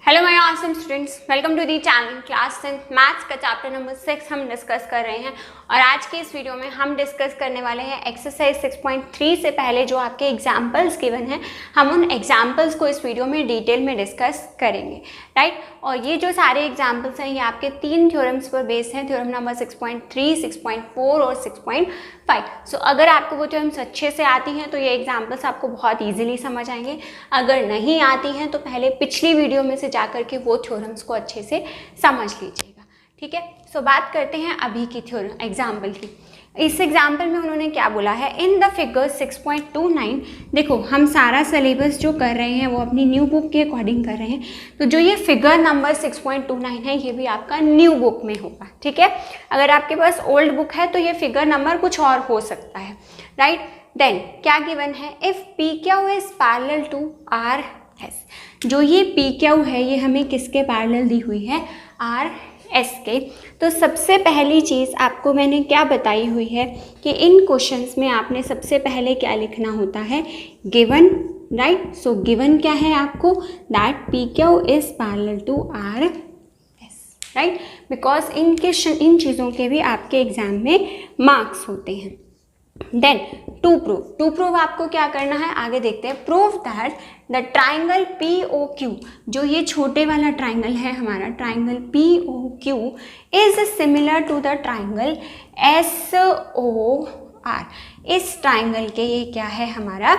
Hello my awesome students, welcome to the channel. Class 10 maths का chapter number 6 हम discuss कर रहे हैं और आज की इस वीडियो में हम डिस्कस करने वाले हैं एक्सरसाइज 6.3 से पहले जो आपके एग्जाम्पल्स गिवन हैं, हम उन एग्जाम्पल्स को इस वीडियो में डिटेल में डिस्कस करेंगे, राइट। और ये जो सारे एग्जाम्पल्स हैं ये आपके 3 थ्योरम्स पर बेस्ड हैं, थ्योरम नंबर 6.3, 6.4 और 6.5। सो अगर आपको वो थ्योरम्स अच्छे से आती हैं तो ये एग्जाम्पल्स आपको बहुत ईजिली समझ आएंगे। अगर नहीं आती हैं तो पहले पिछली वीडियो में से जाकर के वो थ्योरम्स को अच्छे से समझ लीजिएगा, ठीक है। सो बात करते हैं अभी की थ्योरम एग्जाम्पल की। इस एग्जाम्पल में उन्होंने क्या बोला है, इन द फिगर 6.29। देखो हम सारा सिलेबस जो कर रहे हैं वो अपनी न्यू बुक के अकॉर्डिंग कर रहे हैं, तो जो ये फिगर नंबर 6.29 है ये भी आपका न्यू बुक में होगा, ठीक है। अगर आपके पास ओल्ड बुक है तो ये फिगर नंबर कुछ और हो सकता है, राइट। देन क्या गिवन है, if P Q is parallel to R S. जो ये पी क्यू है ये हमें किसके पैरेलल दी हुई है, आर एस के। तो सबसे पहली चीज़ आपको मैंने क्या बताई हुई है कि इन क्वेश्चंस में आपने सबसे पहले क्या लिखना होता है, गिवन, राइट। सो गिवन क्या है आपको, that P Q is parallel to R S, right. Because इन चीज़ों के भी आपके एग्जाम में मार्क्स होते हैं। देन टू प्रूव आपको क्या करना है, आगे देखते हैं। Prove that the triangle P O Q, जो ये छोटे वाला ट्राइंगल है हमारा triangle P O Q is similar to the triangle S O R. इस ट्राइंगल के ये क्या है हमारा,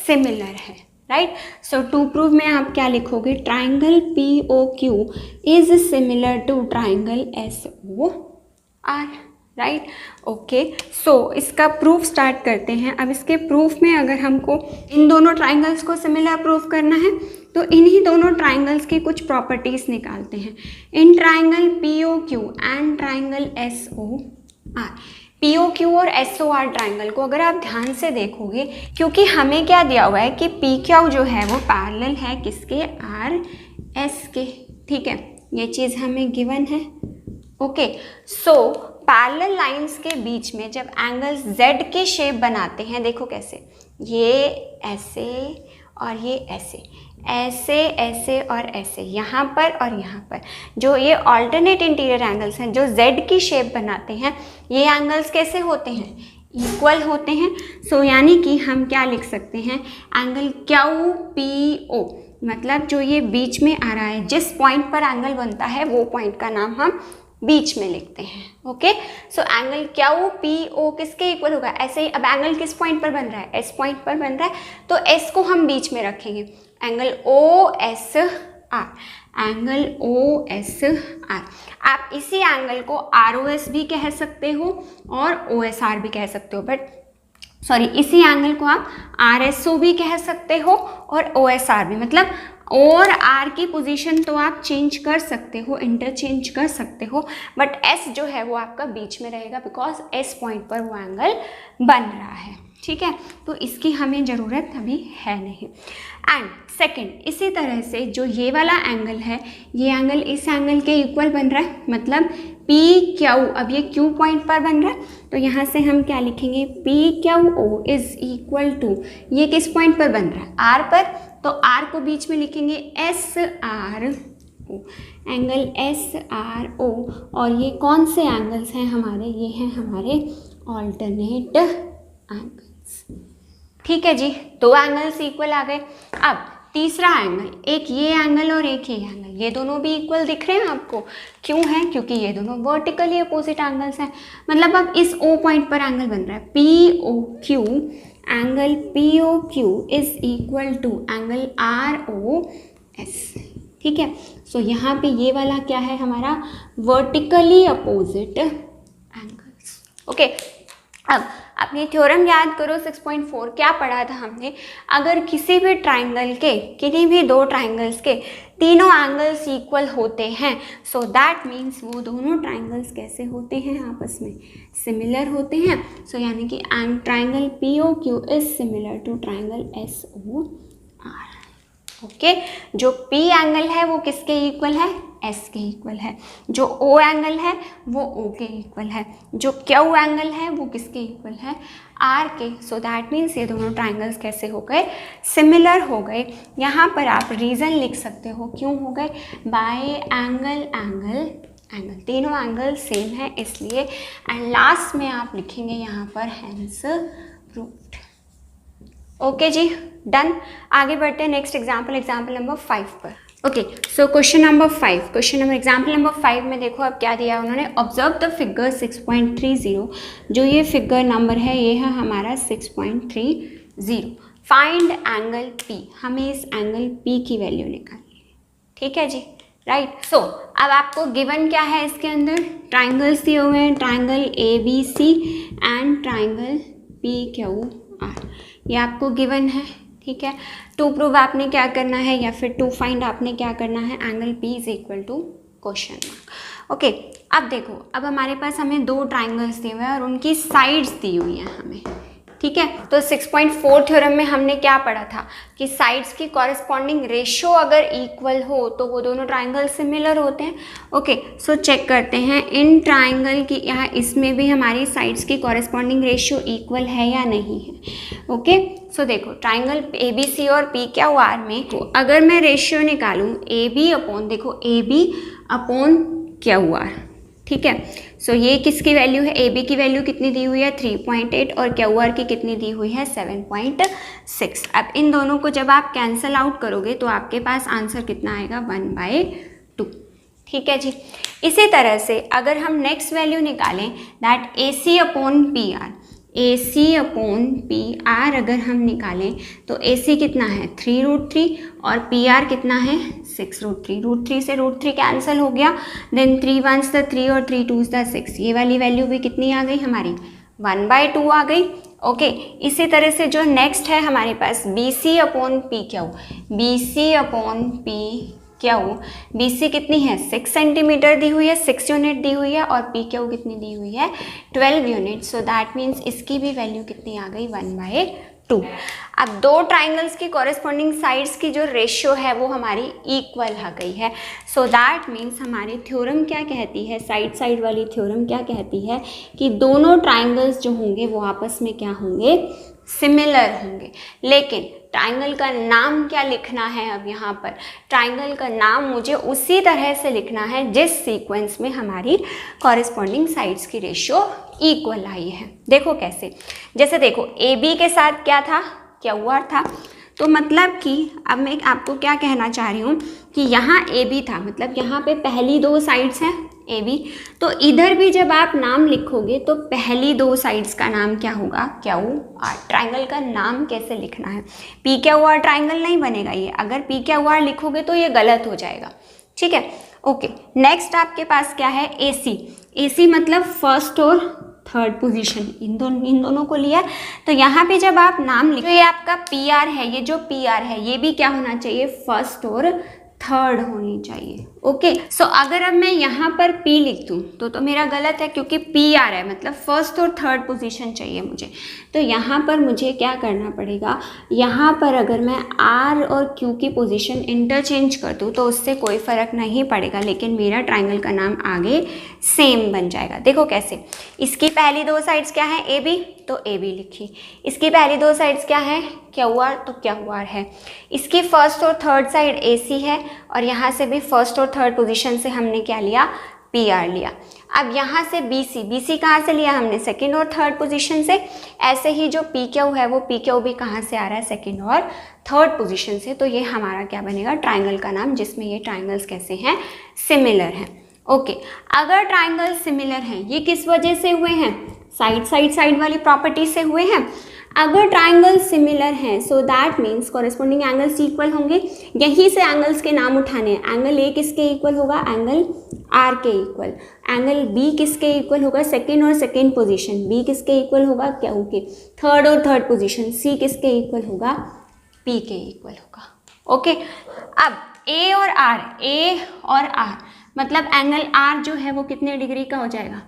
सिमिलर है, राइट। सो टू प्रूव में आप क्या लिखोगे, triangle P O Q is similar to triangle S O R, right. Okay, so इसका प्रूफ स्टार्ट करते हैं। अब इसके प्रूफ में अगर हमको इन दोनों ट्राइंगल्स को सिमिलर प्रूफ करना है तो इन्हीं दोनों ट्राइंगल्स की कुछ प्रॉपर्टीज निकालते हैं। In triangle P O Q and triangle S O R, P O Q और एस ओ आर ट्राइंगल को अगर आप ध्यान से देखोगे, क्योंकि हमें क्या दिया हुआ है कि पी क्यू जो है वो पैरेलल है किसके, आर एस के, ठीक है। ये चीज़ हमें गिवन है, ओके। सो पैरेलल लाइंस के बीच में जब एंगल्स Z के शेप बनाते हैं, देखो कैसे, ये ऐसे और ये ऐसे, ऐसे ऐसे और ऐसे, यहाँ पर और यहाँ पर, जो ये ऑल्टरनेट इंटीरियर एंगल्स हैं जो Z की शेप बनाते हैं, ये एंगल्स कैसे होते हैं, इक्वल होते हैं। सो यानी कि हम क्या लिख सकते हैं, एंगल क्यू पी ओ, मतलब जो ये बीच में आ रहा है, जिस पॉइंट पर एंगल बनता है वो पॉइंट का नाम हम बीच में लिखते हैं, okay. So angle Q P O किसके इक्वल होगा, ऐसे ही। अब एंगल किस पॉइंट पर बन रहा है, एस पॉइंट पर बन रहा है, तो एस को हम बीच में रखेंगे। Angle O S R, angle O S R. आप इसी एंगल को आर ओ एस भी कह सकते हो और ओ एस आर भी कह सकते हो, बट सॉरी, इसी एंगल को आप आर एस ओ भी कह सकते हो और ओ एस आर भी, मतलब और आर की पोजीशन तो आप चेंज कर सकते हो, इंटरचेंज कर सकते हो, बट एस जो है वो आपका बीच में रहेगा बिकॉज एस पॉइंट पर वो एंगल बन रहा है, ठीक है। तो इसकी हमें ज़रूरत अभी है नहीं। एंड सेकंड, इसी तरह से जो ये वाला एंगल है, ये एंगल इस एंगल के इक्वल बन रहा है, मतलब पी क्यू, अब ये क्यू पॉइंट पर बन रहा है तो यहाँ से हम क्या लिखेंगे, P Q O is equal to, ये किस पॉइंट पर बन रहा है, आर पर, तो आर को बीच में लिखेंगे S R O, angle S R O. और ये कौन से एंगल्स हैं हमारे, ये हैं हमारे ऑल्टरनेट एंगल्स, ठीक है जी। 2 एंगल्स इक्वल आ गए। अब तीसरा एंगल, एक ये एंगल और एक ये एंगल, ये दोनों भी इक्वल दिख रहे हैं आपको, क्यों है, क्योंकि ये दोनों वर्टिकली अपोजिट एंगल्स हैं। मतलब अब इस ओ पॉइंट पर एंगल बन रहा है P O Q, angle P O Q is equal to angle R O S, ठीक है। सो यहाँ पे ये वाला क्या है हमारा, वर्टिकली अपोजिट एंगल्स, ओके। अब अपनी थ्योरम याद करो 6.4, क्या पढ़ा था हमने, अगर किसी भी ट्राइंगल के, किन्हीं भी 2 ट्राइंगल्स के तीनों एंगल्स इक्वल होते हैं, सो दैट मीन्स वो दोनों ट्राइंगल्स कैसे होते हैं, आपस में सिमिलर होते हैं। सो यानी कि triangle P O Q is similar to triangle S O R, okay जो P एंगल है वो किसके इक्वल है, S के इक्वल है। जो O एंगल है वो O के इक्वल है। जो Q एंगल है वो किसके इक्वल है, R के। सो दैट मीन्स ये दोनों ट्राइंगल्स कैसे हो गए, सिमिलर हो गए। यहाँ पर आप रीज़न लिख सकते हो क्यों हो गए, बाय एंगल तीनों एंगल सेम है इसलिए। एंड लास्ट में आप लिखेंगे यहाँ पर हेंस प्रूव्ड। ओके जी, डन। आगे बढ़ते हैं नेक्स्ट एग्जाम्पल नंबर 5 पर। Okay so question number example number 5 में देखो अब क्या दिया उन्होंने, ऑब्जर्व द फिगर 6.30। जो ये फिगर नंबर है ये है हमारा 6.30। फाइंड एंगल P, हमें इस एंगल P की वैल्यू निकालनी है, ठीक है जी, राइट। सो अब आपको गिवन क्या है, इसके अंदर ट्राइंगल्स दिए हुए हैं, triangle ABC and triangle PQR, ये आपको गिवन है, ठीक है। टू प्रूव आपने क्या करना है या फिर टू फाइंड आपने क्या करना है, angle P is equal to question mark. Okay अब देखो, अब हमारे पास हमें दो ट्राइंगल्स दिए हुए हैं और उनकी साइड्स दी हुई हैं हमें, ठीक है। तो 6.4 थ्योरम में हमने क्या पढ़ा था कि साइड्स की कॉरेस्पॉन्डिंग रेशियो अगर इक्वल हो तो वो दोनों ट्राइंगल सिमिलर होते हैं। ओके सो चेक करते हैं इन ट्राइंगल की, यहाँ इसमें भी हमारी साइड्स की कॉरेस्पॉन्डिंग रेशियो इक्वल है या नहीं है। ओके सो देखो ट्राइंगल ABC और PQR में अगर मैं रेशियो निकालूँ AB अपॉन, देखो AB अपॉन QR, ठीक है। सो ये किसकी वैल्यू है, AB की वैल्यू कितनी दी हुई है 3.8 और QR की कितनी दी हुई है 7.6। अब इन दोनों को जब आप कैंसल आउट करोगे तो आपके पास आंसर कितना आएगा 1/2, ठीक है जी। इसी तरह से अगर हम नेक्स्ट वैल्यू निकालें दैट AC अपॉन PR अगर हम निकालें तो AC कितना है 3√3 और PR कितना है 6√3। √3 से √3 कैंसिल हो गया, देन 3 1s 3 और 3 2s 6, ये वाली वैल्यू भी कितनी आ गई हमारी 1/2 आ गई। ओके इसी तरह से जो नेक्स्ट है हमारे पास BC अपॉन BC कितनी है 6 सेंटीमीटर दी हुई है, 6 यूनिट दी हुई है, और PQ कितनी दी हुई है 12 यूनिट। सो दैट मीन्स इसकी भी वैल्यू कितनी आ गई 1/2। अब दो ट्राइंगल्स की कॉरेस्पॉन्डिंग साइड्स की जो रेशियो है वो हमारी इक्वल आ गई है। सो दैट मीन्स हमारी थ्योरम क्या कहती है, साइड वाली थ्योरम क्या कहती है कि दोनों ट्राइंगल्स जो होंगे वो आपस में क्या होंगे, सिमिलर होंगे। लेकिन ट्राइंगल का नाम क्या लिखना है, अब यहाँ पर ट्राइंगल का नाम मुझे उसी तरह से लिखना है जिस सीक्वेंस में हमारी कॉरेस्पॉन्डिंग साइड्स की रेशियो इक्वल आई है। देखो कैसे, जैसे देखो AB के साथ क्या था, QR था, तो मतलब कि अब मैं आपको क्या कहना चाह रही हूँ कि यहाँ AB था, मतलब यहाँ पे पहली दो साइड्स हैं AB, तो इधर भी जब आप नाम लिखोगे तो पहली दो साइड्स का नाम क्या होगा QR। ट्राइंगल का नाम कैसे लिखना है, PQR ट्राइंगल नहीं बनेगा ये, अगर PQR लिखोगे तो ये गलत हो जाएगा, ठीक है। ओके नेक्स्ट आपके पास क्या है AC मतलब फर्स्ट और थर्ड पोजीशन, इन दोनों को लिया। तो यहाँ पे जब आप नाम लिखो, ये आपका PR है, ये जो PR है ये भी क्या होना चाहिए, फर्स्ट और थर्ड होनी चाहिए। ओके सो अगर अब मैं यहाँ पर P लिख दूँ तो मेरा गलत है, क्योंकि PR है मतलब फर्स्ट और थर्ड पोजीशन चाहिए मुझे। तो यहाँ पर मुझे क्या करना पड़ेगा, यहाँ पर अगर मैं R और Q की पोजीशन इंटरचेंज कर दूँ तो उससे कोई फ़र्क नहीं पड़ेगा, लेकिन मेरा ट्राइंगल का नाम आगे सेम बन जाएगा। देखो कैसे, इसकी पहली दो साइड्स क्या है AB, तो AB लिखी, इसकी पहली दो साइड्स क्या है QR, तो QR है, इसकी फर्स्ट और थर्ड साइड AC है, और यहाँ से भी फर्स्ट और थर्ड पोजीशन से हमने क्या लिया PR लिया। अब यहाँ से BC कहाँ से लिया हमने, सेकंड और थर्ड पोजीशन से। ऐसे ही जो PQ है वो PQ भी कहाँ से आ रहा है, सेकंड और थर्ड पोजीशन से। तो ये हमारा क्या बनेगा, ट्राइंगल का नाम, जिसमें ये ट्राइंगल्स कैसे हैं, सिमिलर हैं। ओके अगर ट्राइंगल सिमिलर हैं, ये किस वजह से हुए हैं, साइड वाली प्रॉपर्टी से हुए हैं। अगर ट्राइंगल सिमिलर हैं so that means corresponding angles equal होंगे। यहीं से एंगल्स के नाम उठाने हैं, एंगल A किसके इक्वल होगा, एंगल R के इक्वल, एंगल B किसके इक्वल होगा, सेकेंड और सेकेंड पोजीशन, B किसके इक्वल होगा, Q के, थर्ड और थर्ड पोजीशन C किसके इक्वल होगा, P के इक्वल होगा। ओके अब A और R मतलब एंगल R जो है वो कितने डिग्री का हो जाएगा,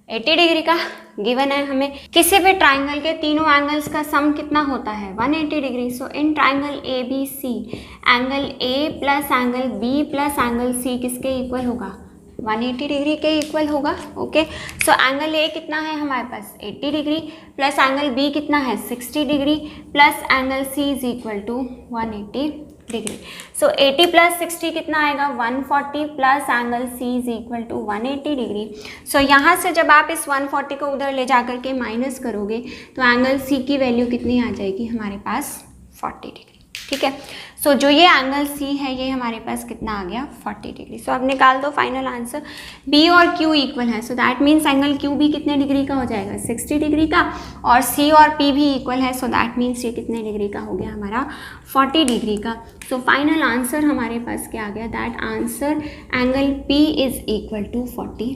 80 डिग्री का गिवन है हमें। किसी भी ट्राइंगल के तीनों एंगल्स का सम कितना होता है 180 degree. So in triangle A B C angle A plus angle B plus angle C किसके इक्वल होगा 180 डिग्री के इक्वल होगा। ओके, सो एंगल ए कितना है हमारे पास 80 डिग्री प्लस एंगल बी कितना है 60 degree plus angle C is equal to 180 degree. So 80 plus 60 कितना आएगा 140 plus angle C is equal to 180 degree. So यहाँ से जब आप इस 140 को उधर ले जा करके माइनस करोगे तो एंगल सी की वैल्यू कितनी आ जाएगी हमारे पास 40 डिग्री। ठीक है, सो जो ये एंगल सी है ये हमारे पास कितना आ गया 40 डिग्री। सो अब निकाल दो फाइनल आंसर। बी और क्यू इक्वल है, so that means angle Q भी कितने डिग्री का हो जाएगा 60 डिग्री का, और सी और पी भी इक्वल है, सो दैट मीन्स ये कितने डिग्री का हो गया हमारा 40 डिग्री का। सो फाइनल आंसर हमारे पास क्या आ गया, that answer angle P is equal to 40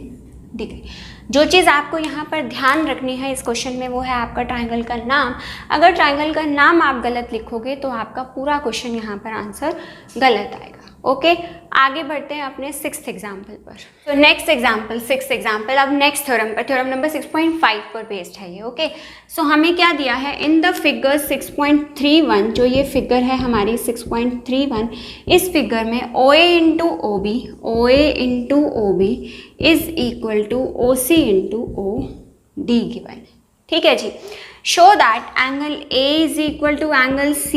degree. जो चीज़ आपको यहाँ पर ध्यान रखनी है इस क्वेश्चन में वो है आपका ट्राइंगल का नाम। अगर ट्राइंगल का नाम आप गलत लिखोगे तो आपका पूरा क्वेश्चन यहाँ पर आंसर गलत आएगा। ओके, आगे बढ़ते हैं अपने 6th एग्जाम्पल पर। तो नेक्स्ट एग्जाम्पल 6th एग्जाम्पल अब नेक्स्ट थ्योरम पर, थ्योरम नंबर 6.5 पर बेस्ड है ये। ओके, सो हमें क्या दिया है इन द फिगर 6.31, जो ये फिगर है हमारी 6.31, इस फिगर में OA into OB is equal to OC into OD given है। ठीक है जी, show that angle A is equal to angle C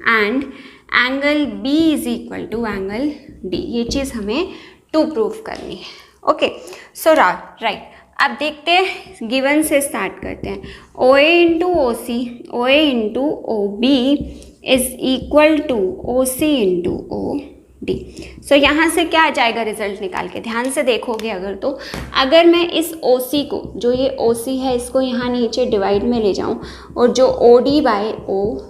and angle B is equal to angle D। ये चीज़ हमें टू प्रूव करनी है। ओके, सो right, अब देखते हैं गिवन से स्टार्ट करते हैं। OA into OA into OB is equal to OC into OD। So यहाँ से क्या आ जाएगा रिजल्ट निकाल के, ध्यान से देखोगे अगर तो, अगर मैं इस OC को, जो ये OC है, इसको यहाँ नीचे डिवाइड में ले जाऊँ और जो OD बाय OB,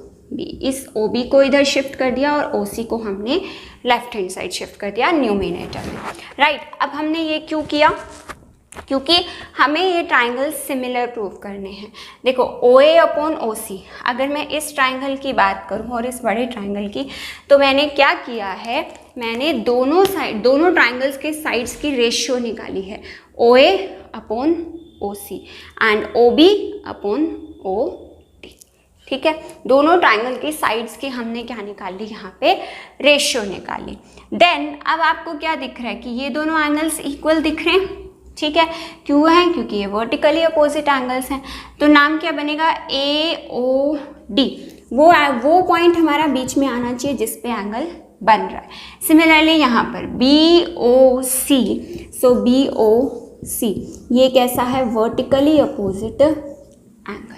इस OB को इधर शिफ्ट कर दिया और OC को हमने लेफ्ट हैंड साइड शिफ्ट कर दिया न्यूमिनेटर में। राइट, अब हमने ये क्यों किया, क्योंकि हमें ये ट्राइंगल सिमिलर प्रूव करने हैं। देखो OA अपॉन OC, अगर मैं इस ट्राइंगल की बात करूँ और इस बड़े ट्राइंगल की, तो मैंने क्या किया है, मैंने दोनों ट्राइंगल्स के साइड्स की रेशियो निकाली है, OA upon OC and OB upon OD। ठीक है, दोनों ट्राइंगल की साइड्स की हमने क्या निकाली, यहाँ पे रेशियो निकाली। देन अब आपको क्या दिख रहा है कि ये दोनों एंगल्स इक्वल दिख रहे हैं। ठीक है, क्यों है, क्योंकि ये वर्टिकली अपोजिट एंगल्स हैं। तो नाम क्या बनेगा AOD, वो पॉइंट हमारा बीच में आना चाहिए जिस पे एंगल बन रहा है। सिमिलरली यहाँ पर BOC, सो BOC ये कैसा है, वर्टिकली अपोजिट एंगल।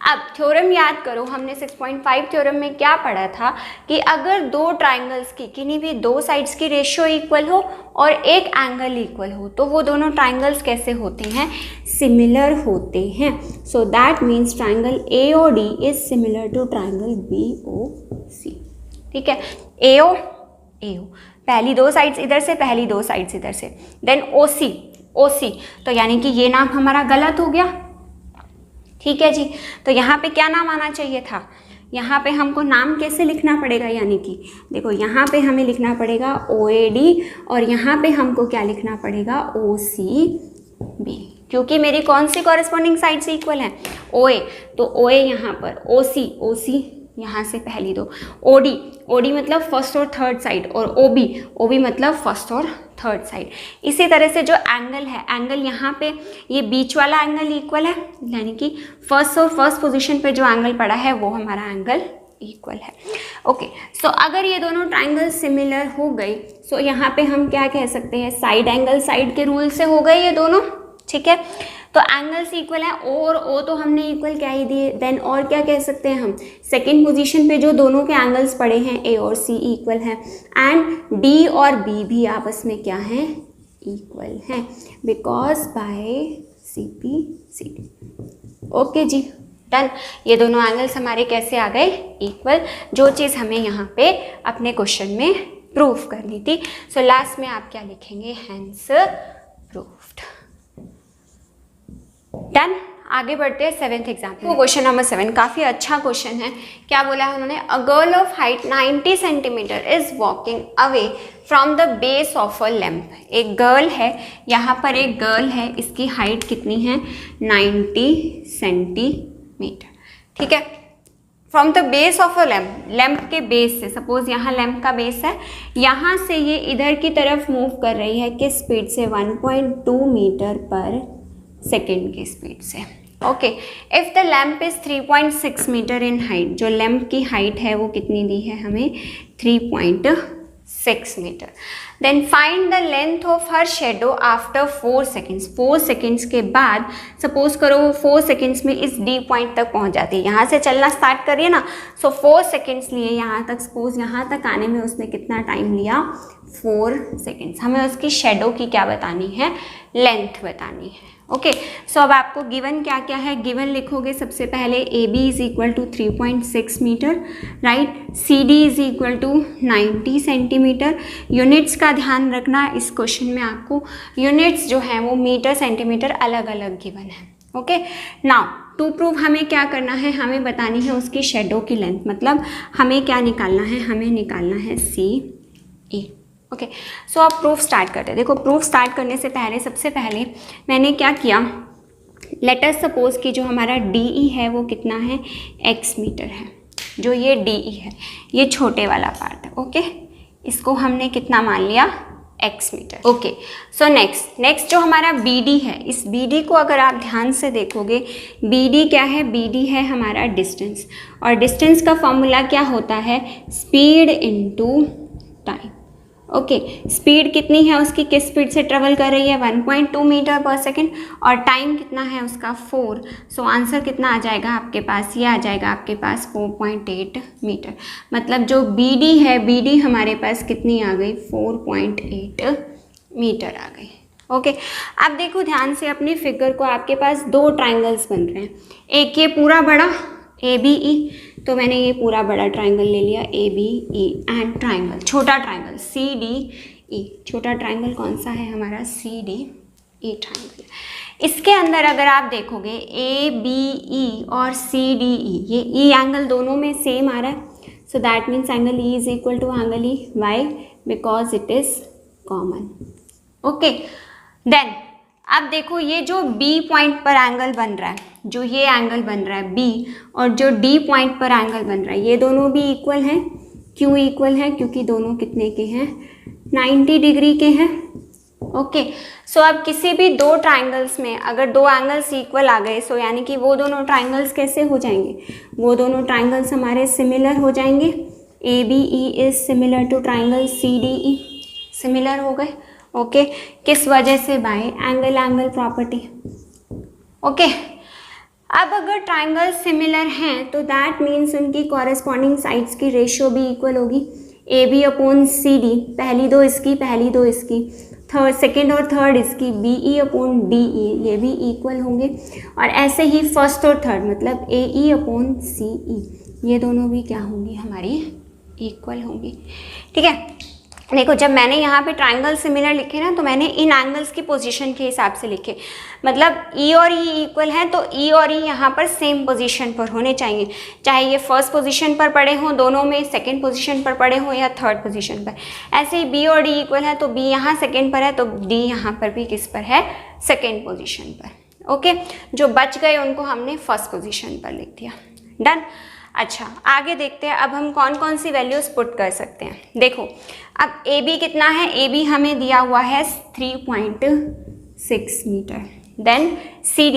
अब थ्योरम याद करो, हमने 6.5 थ्योरम में क्या पढ़ा था कि अगर दो ट्राइंगल्स की किन्हीं भी दो साइड्स की रेशियो इक्वल हो और एक एंगल इक्वल हो तो वो दोनों ट्राइंगल्स कैसे होते हैं, सिमिलर होते हैं। So that means triangle AOD is similar to triangle BOC। ठीक है, AO पहली दो साइड्स इधर से, पहली दो साइड्स इधर से, देन OC तो यानी कि ये नाम हमारा गलत हो गया। ठीक है जी, तो यहाँ पे क्या नाम आना चाहिए था, यहाँ पे हमको नाम कैसे लिखना पड़ेगा, यानी कि देखो यहाँ पे हमें लिखना पड़ेगा OAD और यहाँ पे हमको क्या लिखना पड़ेगा OCB, क्योंकि मेरी कौन सी कॉरेस्पॉन्डिंग साइड से इक्वल है, OA, तो OA यहाँ पर, OC यहाँ से पहली दो, OD मतलब फर्स्ट और थर्ड साइड, और OB मतलब फर्स्ट और थर्ड साइड। इसी तरह से जो एंगल है, एंगल यहाँ पे ये बीच वाला एंगल इक्वल है, यानी कि फर्स्ट पोजीशन पे जो एंगल पड़ा है वो हमारा एंगल इक्वल है। ओके, सो अगर ये दोनों ट्राइंगल सिमिलर हो गए, सो यहाँ पे हम क्या कह सकते हैं, साइड एंगल साइड के रूल से हो गए ये दोनों। ठीक है, तो एंगल्स इक्वल है, O और O तो हमने इक्वल क्या ही दिए, देन और क्या कह सकते हैं हम, सेकेंड पोजीशन पे जो दोनों के एंगल्स पड़े हैं A और C इक्वल हैं, एंड D और B भी आपस में क्या हैं, इक्वल हैं, बिकॉज बाय CP/CD। ओके जी, डन। ये दोनों एंगल्स हमारे कैसे आ गए, इक्वल, जो चीज़ हमें यहाँ पे अपने क्वेश्चन में प्रूफ करनी थी। सो लास्ट में आप क्या लिखेंगे, हेंस प्रूफ्ड। डन। आगे बढ़ते हैं 7th एग्जाम्पल। वो क्वेश्चन नंबर 7 काफ़ी अच्छा क्वेश्चन है। क्या बोला है उन्होंने, a girl of height 90 centimetre is walking away from the base of a lamp. एक गर्ल है, यहाँ पर एक गर्ल है, इसकी हाइट कितनी है 90 सेंटीमीटर, ठीक है। From the base of a lamp, lamp के बेस से, सपोज यहाँ लैम्प का बेस है, यहाँ से ये इधर की तरफ मूव कर रही है किस स्पीड से, 1.2 मीटर पर सेकेंड की स्पीड से। Okay, if the lamp is 3.6 metre in height, जो लैम्प की हाइट है वो कितनी दी है हमें 3.6 metre. Then find the length of her shadow after 4 seconds. 4 seconds के बाद सपोज करो वो 4 सेकेंड्स में इस डी पॉइंट तक पहुंच जाती है, यहाँ से चलना स्टार्ट करिए ना, सो 4 सेकेंड्स लिए यहाँ तक, सपोज यहाँ तक आने में उसने कितना टाइम लिया 4 सेकेंड्स। हमें उसकी शेडो की क्या बतानी है, लेंथ बतानी है। ओके, सो अब आपको गिवन क्या क्या है, गिवन लिखोगे सबसे पहले A B is equal to 3.6 metre, right, C D is equal to 90 centimetre. Units का ध्यान रखना, इस क्वेश्चन में आपको यूनिट्स जो है वो मीटर सेंटीमीटर अलग अलग गिवन है। ओके, नाउ टू प्रूव हमें क्या करना है, हमें बतानी है उसकी शेडो की लेंथ, मतलब हमें क्या निकालना है, हमें निकालना है सी ई। ओके, सो आप प्रूफ स्टार्ट करते हैं। देखो, प्रूफ स्टार्ट करने से पहले सबसे पहले मैंने क्या किया, लेट अस सपोज कि जो हमारा डी ई है वो कितना है x मीटर है, जो ये डी ई है ये छोटे वाला पार्ट है। ओके, इसको हमने कितना मान लिया x metre. Okay, so next जो हमारा बी डी है, इस बी डी को अगर आप ध्यान से देखोगे, बी डी क्या है, बी डी है हमारा डिस्टेंस, और डिस्टेंस का फॉर्मूला क्या होता है, speed into time. Okay, speed कितनी है उसकी, किस स्पीड से ट्रेवल कर रही है 1.2 मीटर पर सेकेंड, और टाइम कितना है उसका 4। सो आंसर कितना आ जाएगा आपके पास, ये आ जाएगा आपके पास 4.8 मीटर। मतलब जो बी डी है, बी डी हमारे पास कितनी आ गई 4.8 मीटर आ गई। ओके, अब देखो ध्यान से अपनी फिगर को, आपके पास 2 ट्राइंगल्स बन रहे हैं, एक ये पूरा बड़ा ए बी ई, तो मैंने ये पूरा बड़ा ट्राइंगल ले लिया A B E, and triangle छोटा ट्राइंगल सी डी ई। छोटा ट्राइंगल कौन सा है हमारा, सी डी ई ट्राइंगल। इसके अंदर अगर आप देखोगे ए बी ई और सी डी ई, ये ई एंगल दोनों में सेम आ रहा है, so that means angle E is equal to angle E, why, because it is common. Okay, then अब देखो ये जो B पॉइंट पर एंगल बन रहा है, जो ये एंगल बन रहा है B, और जो D पॉइंट पर एंगल बन रहा है, ये दोनों भी इक्वल हैं। क्यों इक्वल है, क्योंकि दोनों कितने के हैं 90 डिग्री के हैं। ओके, सो अब किसी भी 2 ट्राइंगल्स में अगर 2 एंगल्स इक्वल आ गए, सो यानी कि वो दोनों ट्राइंगल्स कैसे हो जाएंगे, वो दोनों ट्राइंगल्स हमारे सिमिलर हो जाएंगे। A B E is similar to triangle C D E, similar हो गए। ओके, किस वजह से, बाय एंगल प्रॉपर्टी। ओके, अब अगर ट्राइंगल सिमिलर हैं तो दैट मीन्स उनकी कॉरेस्पॉन्डिंग साइड्स की रेशियो भी इक्वल होगी। A B upon C D, पहली 2 इसकी, पहली 2 इसकी, थर्ड सेकेंड और थर्ड इसकी, B E upon D E, ये भी इक्वल होंगे। और ऐसे ही फर्स्ट और थर्ड, मतलब ए ई अपॉन सी ई, ये दोनों भी क्या होंगी हमारी इक्वल होंगी। ठीक है, देखो जब मैंने यहाँ पे ट्राइंगल सिमिलर लिखे ना, तो मैंने इन एंगल्स की पोजीशन के हिसाब से लिखे, मतलब ई और ई इक्वल हैं तो ई और ई यहाँ पर सेम पोजीशन पर होने चाहिए, चाहे ये फर्स्ट पोजीशन पर पड़े हों दोनों में, सेकंड पोजीशन पर पड़े हों या थर्ड पोजीशन पर। ऐसे ही बी और डी इक्वल है तो बी यहाँ सेकंड पर है तो डी यहाँ पर भी किस पर है, सेकेंड पोजिशन पर। ओके, जो बच गए उनको हमने फर्स्ट पोजिशन पर लिख दिया। डन। अच्छा, आगे देखते हैं अब हम कौन कौन सी वैल्यूज पुट कर सकते हैं। देखो अब ए बी कितना है, ए बी हमें दिया हुआ है 3.6 मीटर। देन सी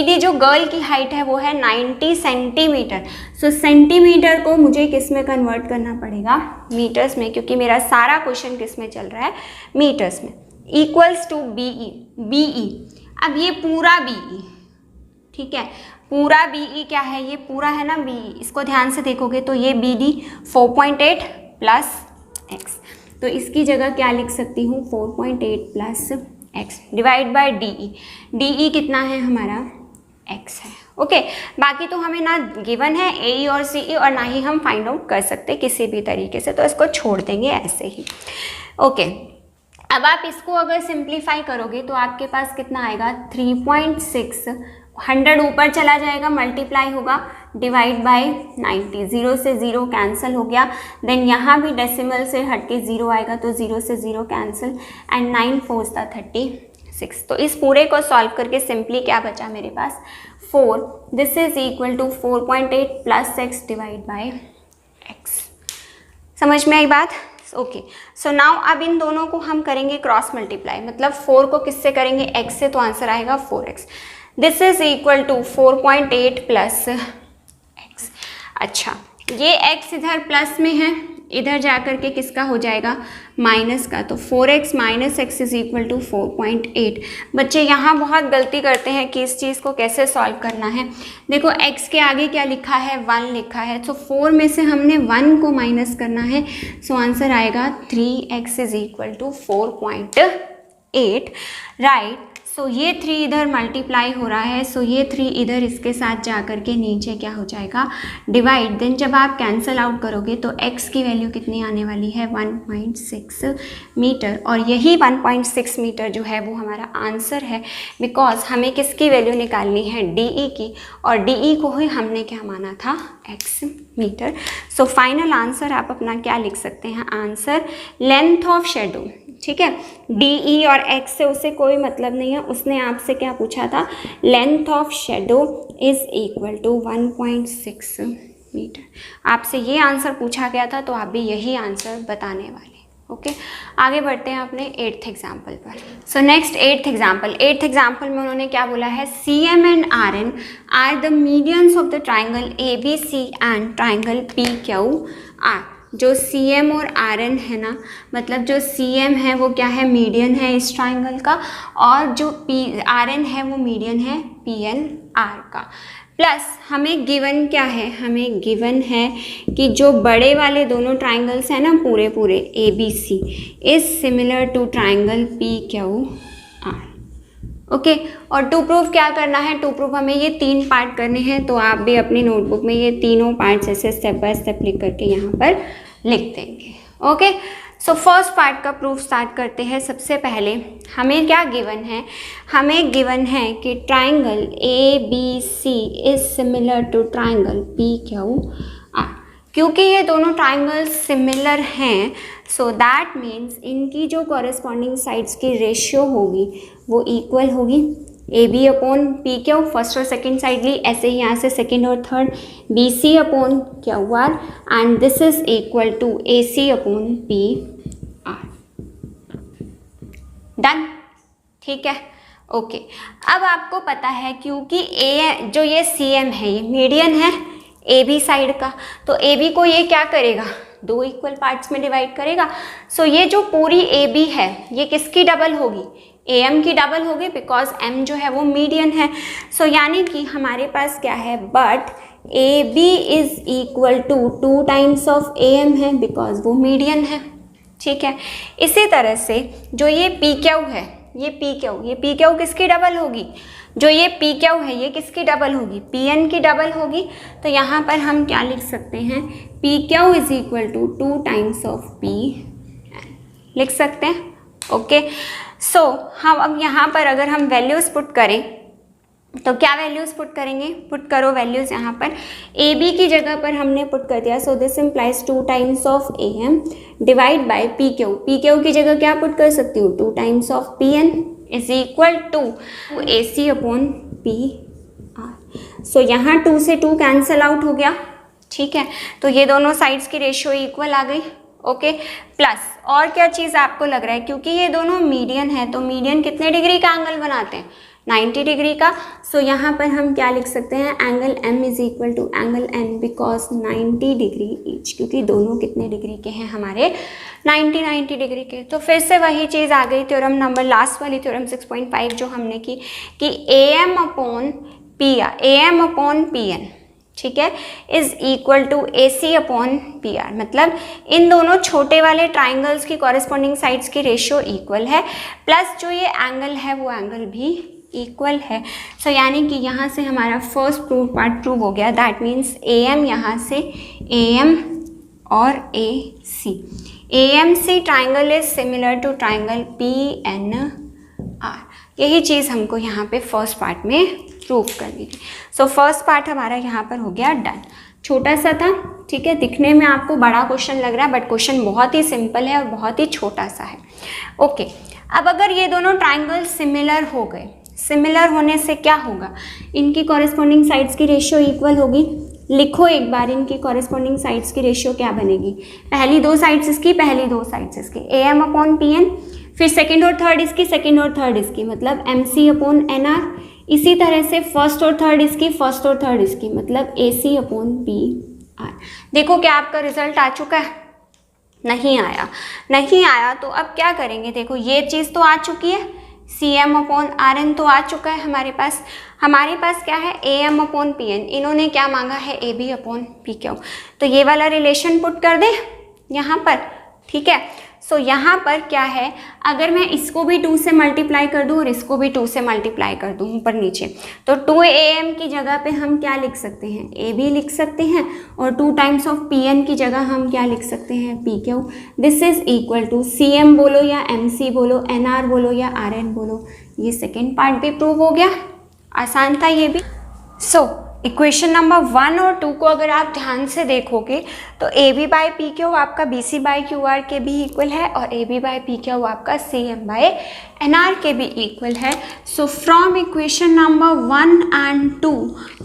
डी जो गर्ल की हाइट है वो है 90 सेंटीमीटर। सो सेंटीमीटर को मुझे किस में कन्वर्ट करना पड़ेगा, मीटर्स में, क्योंकि मेरा सारा क्वेश्चन किस में चल रहा है, मीटर्स में। इक्वल्स टू बी ई, अब ये पूरा बी ई, ठीक है, पूरा बी ई क्या है, ये पूरा है ना बी ई, इसको ध्यान से देखोगे तो ये बी डी 4.8 प्लस एक्स, तो इसकी जगह क्या लिख सकती हूँ 4.8 plus x divide bye D E कितना है हमारा एक्स है। ओके, बाकी तो हमें ना गिवन है ए ई और सी ई, और ना ही हम फाइंड आउट कर सकते किसी भी तरीके से, तो इसको छोड़ देंगे ऐसे ही। ओके, अब आप इसको अगर सिंप्लीफाई करोगे तो आपके पास कितना आएगा 3.6 100 ऊपर चला जाएगा, मल्टीप्लाई होगा, डिवाइड बाय 90, 0 से 0 कैंसिल हो गया। देन यहाँ भी डेसिमल से हट के 0 आएगा तो 0 से 0 कैंसिल एंड 9 4 36। तो इस पूरे को सॉल्व करके सिंपली क्या बचा मेरे पास 4, this is equal to 4.8 plus x divide by x. समझ में आई बात? ओके, सो नाउ अब इन दोनों को हम करेंगे क्रॉस मल्टीप्लाई, मतलब 4 को किससे करेंगे, x से, तो आंसर आएगा 4x। This is equal to 4.8 plus x। अच्छा, ये x इधर प्लस में है, इधर जा कर के किसका हो जाएगा, माइनस का, तो 4x minus x is equal to 4.8। बच्चे यहाँ बहुत गलती करते हैं कि इस चीज़ को कैसे सॉल्व करना है। देखो x के आगे क्या लिखा है, 1 लिखा है, तो 4 में से हमने 1 को माइनस करना है, सो आंसर आएगा 3x is equal to 4.8, right. So ये 3 इधर मल्टीप्लाई हो रहा है, सो ये 3 इधर इसके साथ जा कर के नीचे क्या हो जाएगा, डिवाइड। देन जब आप कैंसल आउट करोगे तो x की वैल्यू कितनी आने वाली है, 1.6 मीटर, और यही 1.6 मीटर जो है वो हमारा आंसर है, बिकॉज हमें किसकी वैल्यू निकालनी है, DE की, और DE को ही हमने क्या माना था, x मीटर। सो फाइनल आंसर आप अपना क्या लिख सकते हैं, आंसर लेंथ ऑफ शेडो, ठीक है। DE और x से उसे कोई मतलब नहीं है, उसने आपसे क्या पूछा था, length of shadow is equal to 1.6 metre. आपसे ये आंसर पूछा गया था, तो आप भी यही आंसर बताने वाले। ओके, आगे बढ़ते हैं अपने 8th एग्जाम्पल पर। सो नेक्स्ट 8th एग्जाम्पल में उन्होंने क्या बोला है, CM and RN are the medians of the triangle ABC and triangle PQR। जो CM और RN है ना, मतलब जो CM है वो क्या है, मीडियन है इस ट्राइंगल का, और जो RN है वो मीडियन है PNR का। प्लस हमें गिवन क्या है, हमें गिवन है कि जो बड़े वाले दोनों ट्राइंगल्स हैं ना, पूरे पूरे ABC is similar to triangle PQR। Okay, और टू प्रूफ क्या करना है, टू प्रूफ हमें ये 3 पार्ट करने हैं, तो आप भी अपनी नोटबुक में ये तीनों पार्ट्स ऐसे स्टेप बाय स्टेप लिख करके यहाँ पर लिख देंगे। ओके, सो फर्स्ट पार्ट का प्रूफ स्टार्ट करते हैं। सबसे पहले हमें क्या गिवन है, हमें गिवन है कि triangle ABC is similar to triangle PQR। क्योंकि ये दोनों ट्राइंगल्स सिमिलर हैं, सो दैट मीन्स इनकी जो कॉरेस्पॉन्डिंग साइड्स की रेशियो होगी वो इक्वल होगी। AB अपॉन PQ फर्स्ट और सेकंड साइड ली, ऐसे ही यहाँ से सेकंड और third, BC upon QR and this is equal to AC upon PR। Done, ठीक है। ओके, अब आपको पता है क्योंकि A जो ये CM है ये मीडियन है AB साइड का, तो AB को ये क्या करेगा, 2 इक्वल पार्ट्स में डिवाइड करेगा। सो ये जो पूरी AB है ये किसकी डबल होगी, AM की डबल होगी, बिकॉज M जो है वो मीडियन है। सो यानी कि हमारे पास क्या है, but AB is equal to 2 times of AM है, बिकॉज वो मीडियन है, ठीक है। इसी तरह से जो ये PQ है, ये PQ किसकी डबल होगी, जो ये PQ है ये किसकी डबल होगी, PN की डबल होगी। तो यहाँ पर हम क्या लिख सकते हैं, PQ is equal to 2 times of PN लिख सकते हैं। ओके, सो हम अब यहाँ पर अगर हम वैल्यूज़ पुट करें तो क्या वैल्यूज़ पुट करेंगे, पुट करो वैल्यूज़ यहाँ पर। AB की जगह पर हमने पुट कर दिया, so this implies 2 times of AM divide by PQ की जगह क्या पुट कर सकती हूँ, 2 times of PN is equal to AC upon PR। So यहाँ 2 से 2 कैंसल आउट हो गया, ठीक है, तो ये दोनों साइड्स की रेशियो इक्वल आ गई। ओके, प्लस और क्या चीज़ आपको लग रहा है, क्योंकि ये दोनों मीडियन है, तो मीडियन कितने डिग्री का एंगल बनाते हैं, 90 डिग्री का। सो यहाँ पर हम क्या लिख सकते हैं, angle M is equal to angle N because 90 degree each, क्योंकि दोनों कितने डिग्री के हैं हमारे, 90 डिग्री के। तो फिर से वही चीज़ आ गई, थ्योरम नंबर लास्ट वाली थ्योरम 6.5 जो हमने की कि AM अपॉन PN, ठीक है, is equal to AC upon PR। मतलब इन दोनों छोटे वाले ट्राइंगल्स की कॉरेस्पॉन्डिंग साइड्स की रेशियो इक्वल है, प्लस जो ये एंगल है वो एंगल भी इक्वल है। सो यानी कि यहाँ से हमारा फर्स्ट पार्ट प्रूव हो गया, दैट मीन्स AM यहाँ से AM और AMC triangle is similar to triangle PNR। यही चीज़ हमको यहाँ पे फर्स्ट पार्ट में प्रूव करनी थी। सो फर्स्ट पार्ट हमारा यहाँ पर हो गया डन। छोटा सा था, ठीक है, दिखने में आपको बड़ा क्वेश्चन लग रहा है बट क्वेश्चन बहुत ही सिंपल है और बहुत ही छोटा सा है। ओके, अब अगर ये दोनों ट्राइंगल सिमिलर हो गए, सिमिलर होने से क्या होगा, इनकी कॉरेस्पॉन्डिंग साइड्स की रेशियो इक्वल होगी। लिखो एक बार इनकी कॉरेस्पॉन्डिंग साइड्स की रेशियो क्या बनेगी, पहली दो साइड्स इसकी, पहली दो साइड्स इसकी, AM अपॉन PN, फिर सेकेंड और थर्ड इसकी, सेकेंड और थर्ड इसकी, मतलब MC अपॉन NR। इसी तरह से फर्स्ट और थर्ड इसकी, फर्स्ट और थर्ड इसकी, मतलब AC अपॉन PR। देखो क्या आपका रिजल्ट आ चुका है? नहीं आया, नहीं आया तो अब क्या करेंगे, देखो ये चीज़ तो आ चुकी है, CM अपॉन RN तो आ चुका है हमारे पास। हमारे पास क्या है, AM अपॉन PN, इन्होंने क्या मांगा है, AB अपॉन PQ। तो ये वाला रिलेशन पुट कर दें यहाँ पर, ठीक है। सो यहाँ पर क्या है, अगर मैं इसको भी 2 से मल्टीप्लाई कर दूँ और इसको भी 2 से मल्टीप्लाई कर दूँ ऊपर नीचे, तो 2AM की जगह पे हम क्या लिख सकते हैं, AB लिख सकते हैं, और 2 टाइम्स ऑफ PN की जगह हम क्या लिख सकते हैं, PQ। This is equal to CM बोलो या MC बोलो, NR बोलो या RN बोलो। ये सेकेंड पार्ट भी प्रूव हो गया, आसान था ये भी। सो इक्वेशन नंबर 1 और 2 को अगर आप ध्यान से देखोगे तो AB बाई PQ आपका BC बाई QR के भी इक्वल है और AB बाई PQ आपका CM बाई NR के भी इक्वल है। So from equation number 1 and 2,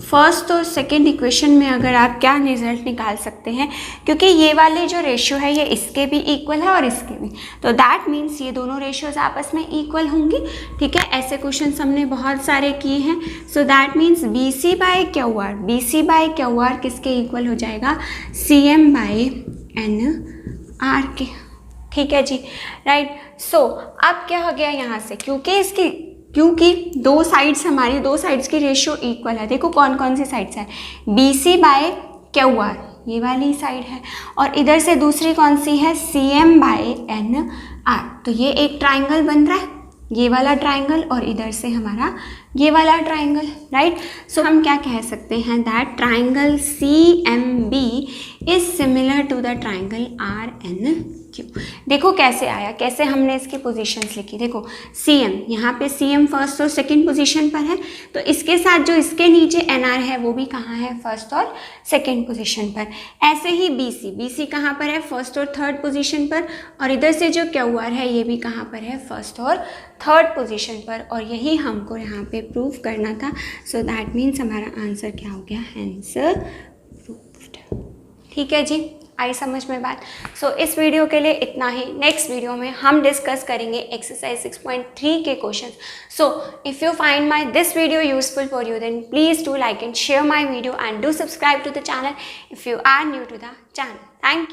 first और सेकेंड इक्वेशन में अगर आप क्या रिजल्ट निकाल सकते हैं, क्योंकि ये वाले जो रेशियो है ये इसके भी इक्वल है और इसके भी, तो दैट मीन्स ये दोनों रेशियोज आपस में इक्वल होंगी, ठीक है। ऐसे क्वेश्चन हमने बहुत सारे किए हैं। So that means BC by QR, BC by QR किसके इक्वल हो जाएगा, CM बाई NR के, ठीक है जी, राइट। सो अब क्या हो गया यहाँ से, क्योंकि दो साइड्स, हमारी दो साइड्स की रेशियो इक्वल है। देखो कौन कौन सी साइड्स है, BC बाई QR ये वाली साइड है, और इधर से दूसरी कौन सी है, CM बाई NR। तो ये एक ट्राइंगल बन रहा है, ये वाला ट्राइंगल, और इधर से हमारा ये वाला ट्राइंगल, राइट। सो हम क्या कह सकते हैं, that triangle CMB is similar to the triangle RNQ। देखो कैसे आया, कैसे हमने इसकी पोजीशंस लिखी। देखो CM, यहाँ पे CM फर्स्ट और सेकंड पोजीशन पर है, तो इसके साथ जो इसके नीचे NR है वो भी कहाँ है, फर्स्ट और सेकंड पोजीशन पर। ऐसे ही BC कहाँ पर है, फर्स्ट और थर्ड पोजीशन पर, और इधर से जो QR है ये भी कहाँ पर है, फर्स्ट और थर्ड पोजीशन पर, और यही हमको यहाँ पे प्रूव करना था। सो दैट मीन्स हमारा आंसर क्या हो गया, आंसर प्रूव्ड, ठीक है जी। आई समझ में बात। सो इस वीडियो के लिए इतना ही। नेक्स्ट वीडियो में हम डिस्कस करेंगे एक्सरसाइज 6.3 के क्वेश्चन। So if you find my this video useful for you, then please do like and share my video and do subscribe to the channel if you are new to the channel. Thank you.